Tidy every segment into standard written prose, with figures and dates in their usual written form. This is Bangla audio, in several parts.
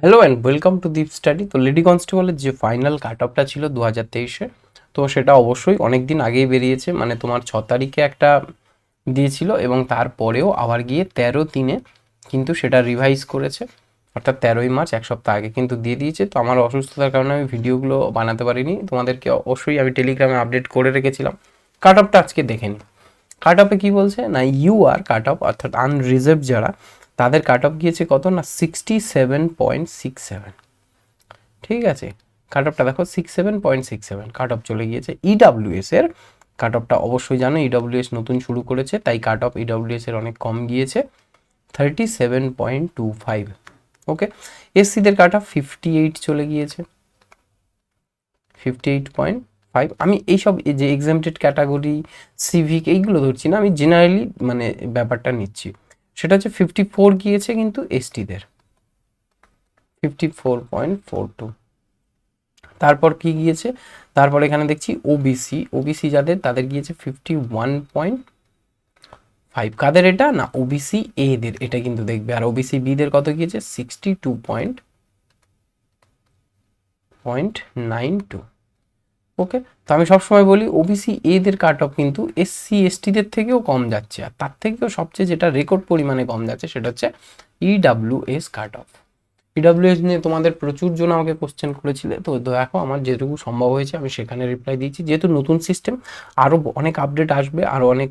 Hello and welcome to Deep study. তো লেডি কনস্টেবলের যে ফাইনাল কাট অফটা ছিল 2023-এ, তো সেটা অবশ্যই অনেক দিন আগেই বেরিয়েছে। মানে তোমার 6 তারিখে একটা দিয়েছিল এবং তারপরেও আবার গিয়ে 13/3-এ কিন্তু সেটা রিভাইজ করেছে, অর্থাৎ 13ই মার্চ, এক সপ্তাহ আগে কিন্তু দিয়ে দিয়েছে। তো আমার অসুস্থতার কারণে আমি ভিডিওগুলো বানাতে পারিনি, তোমাদেরকে অবশ্যই আমি টেলিগ্রামে আপডেট করে রেখেছিলাম। কাট অফটা আজকে দেখে নিই। কাট অফে কী বলছে না, ইউআর কাট অফ অর্থাৎ আনরিজার্ভ যারা, তাদের কাট অফ গিয়েছে কত না 67.67। ঠিক আছে, কাট অফটা দেখো 67.67 কাট অফ চলে গিয়েছে। ইডাব্লিউএস এর কাট অফটা অবশ্যই জানো, ইডাব্লিউএস নতুন শুরু করেছে, তাই কাট অফ ইডাব্লিউএস এর অনেক কম গিয়েছে, 37.25। ওকে, এসসিদের কাট অফ 58 চলে গিয়েছে, 58.5। আমি এইসব যে এক্সামটেড ক্যাটাগরি, সিভিক এইগুলো ধরছি না, আমি জেনারেলি মানে ব্যাপারটা নিচ্ছি। সেটা হচ্ছে 54 গিয়েছে কিন্তু এসটিদের, 54.42। তারপর কি গিয়েছে, তারপর এখানে দেখছি ওবিসি, ওবিসি যাদের তাদের গিয়েছে 51.5। কাদের এটা না, ওবিসি এদের, এটা কিন্তু দেখবে। আর ওবিসি বিদের কত গিয়েছে 62.92। ওকে, তো আমি সবসময় বলি ওবিসি এদের কাট অফ কিন্তু এসসি এসটিদের থেকেও কম যাচ্ছে, আর তার থেকেও সবচেয়ে যেটা রেকর্ড পরিমাণে কম যাচ্ছে সেটা হচ্ছে ইডাব্লিউএস কাট অফ। ইডাব্লিউএস নিয়ে তোমাদের প্রচুর জন আমাকে কোশ্চেন করেছিলে, তো দেখো আমার যেটুকু সম্ভব হয়েছে আমি সেখানে রিপ্লাই দিয়েছি। যেহেতু নতুন সিস্টেম, আরও অনেক আপডেট আসবে, আরও অনেক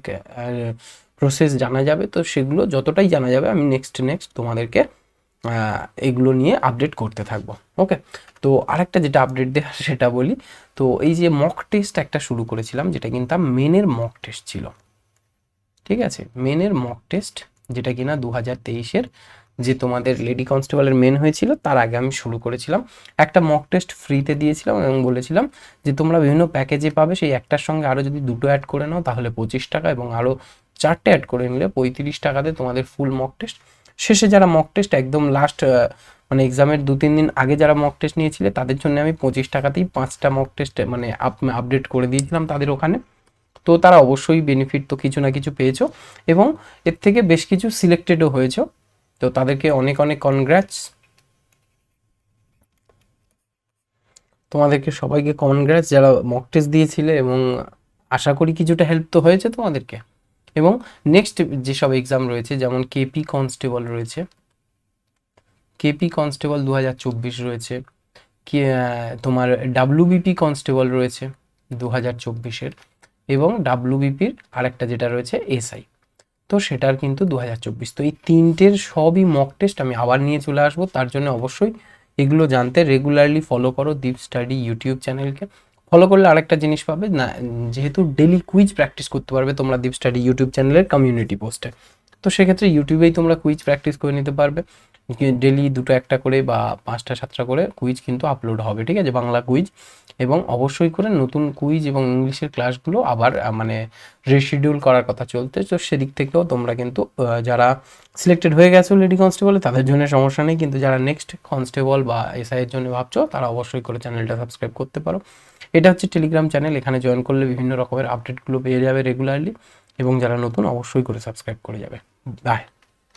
প্রসেস জানা যাবে, তো সেগুলো যতটাই জানা যাবে আমি নেক্সট তোমাদেরকে এগুলো নিয়ে আপডেট করতে থাকবো। ওকে, তো আরেকটা যেটা আপডেট দেওয়া সেটা বলি। তো এই যে মক টেস্ট একটা শুরু করেছিলাম, যেটা কিন্তু মেনের মক টেস্ট ছিল। ঠিক আছে, মেনের মক টেস্ট যেটা কিনা 2023-এর যে তোমাদের লেডি কনস্টেবলের মেন হয়েছিল তার আগে আমি শুরু করেছিলাম। একটা মক টেস্ট ফ্রিতে দিয়েছিলাম এবং বলেছিলাম যে তোমরা বিভিন্ন প্যাকেজে পাবে, সেই একটার সঙ্গে আরও যদি দুটো অ্যাড করে নাও তাহলে 25 টাকা, এবং আরও 4টে অ্যাড করে নিলে 35 টাকাতে তোমাদের ফুল মক টেস্ট। শেষে যারা মক টেস্ট একদম লাস্ট মানে এক্সামের 2-3 দিন আগে যারা মক টেস্ট নিয়েছিলে তাদের জন্য আমি 25 টাকাতেই 5টা মক টেস্ট মানে আপডেট করে দিয়েছিলাম তাদের ওখানে। তো তারা অবশ্যই বেনিফিট তো কিছু না কিছু পেয়েছো, এবং এর থেকে বেশ কিছু সিলেক্টেডও হয়েছো। তো তাদেরকে অনেক অনেক কনগ্রাটস, তোমাদেরকে সবাইকে কনগ্রাটস যারা মক টেস্ট দিয়েছিলে, এবং আশা করি কিছুটা হেল্প তো হয়েছে তোমাদেরকে। এবং নেক্সট যেসব এক্সাম রয়েছে, যেমন কেপি কনস্টেবল রয়েছে, কেপি কনস্টেবল 2024 রয়েছে, তোমার ডাব্লিউবিপি কনস্টেবল রয়েছে 2024-এর, এবং ডাব্লিউবিপির আরেকটা যেটা রয়েছে এসআই, তো সেটার কিন্তু 2024। তো এই তিনটের সবই মক টেস্ট আমি আবার নিয়ে চলে আসবো। তার জন্য অবশ্যই এগুলো জানতে রেগুলারলি ফলো করো দীপ স্টাডি ইউটিউব চ্যানেলকে। ফলো করলে আরেকটা জিনিস পাবে না, যেহেতু ডেলি কুইজ প্র্যাকটিস করতে পারবে তোমরা দীপ স্টাডি ইউটিউব চ্যানেলের কমিউনিটি পোস্টে, তো সেক্ষেত্রে ইউটিউবেই তোমরা কুইজ প্র্যাকটিস করে নিতে পারবে। ডেলি 2টো 1টা করে বা 5টা 7টা করে কুইজ কিন্তু আপলোড হবে, ঠিক আছে, বাংলা কুইজ। এবং অবশ্যই করে নতুন কুইজ এবং ইংলিশের ক্লাসগুলো আবার মানে রিশিডিউল করার কথা চলতে, তো সেদিক থেকেও তোমরা কিন্তু যারা সিলেক্টেড হয়ে গেছো লেডি কনস্টেবলে তাদের জন্য সমস্যা নেই, কিন্তু যারা নেক্সট কনস্টেবল বা এসআই এর জন্য ভাবছো তারা অবশ্যই করে চ্যানেলটা সাবস্ক্রাইব করতে পারো। এটা হচ্ছে টেলিগ্রাম চ্যানেল, এখানে জয়েন করলে বিভিন্ন রকমের আপডেটগুলো পেয়ে যাবে রেগুলারলি, এবং যারা নতুন অবশ্যই করে সাবস্ক্রাইব করে যাবে। বাই।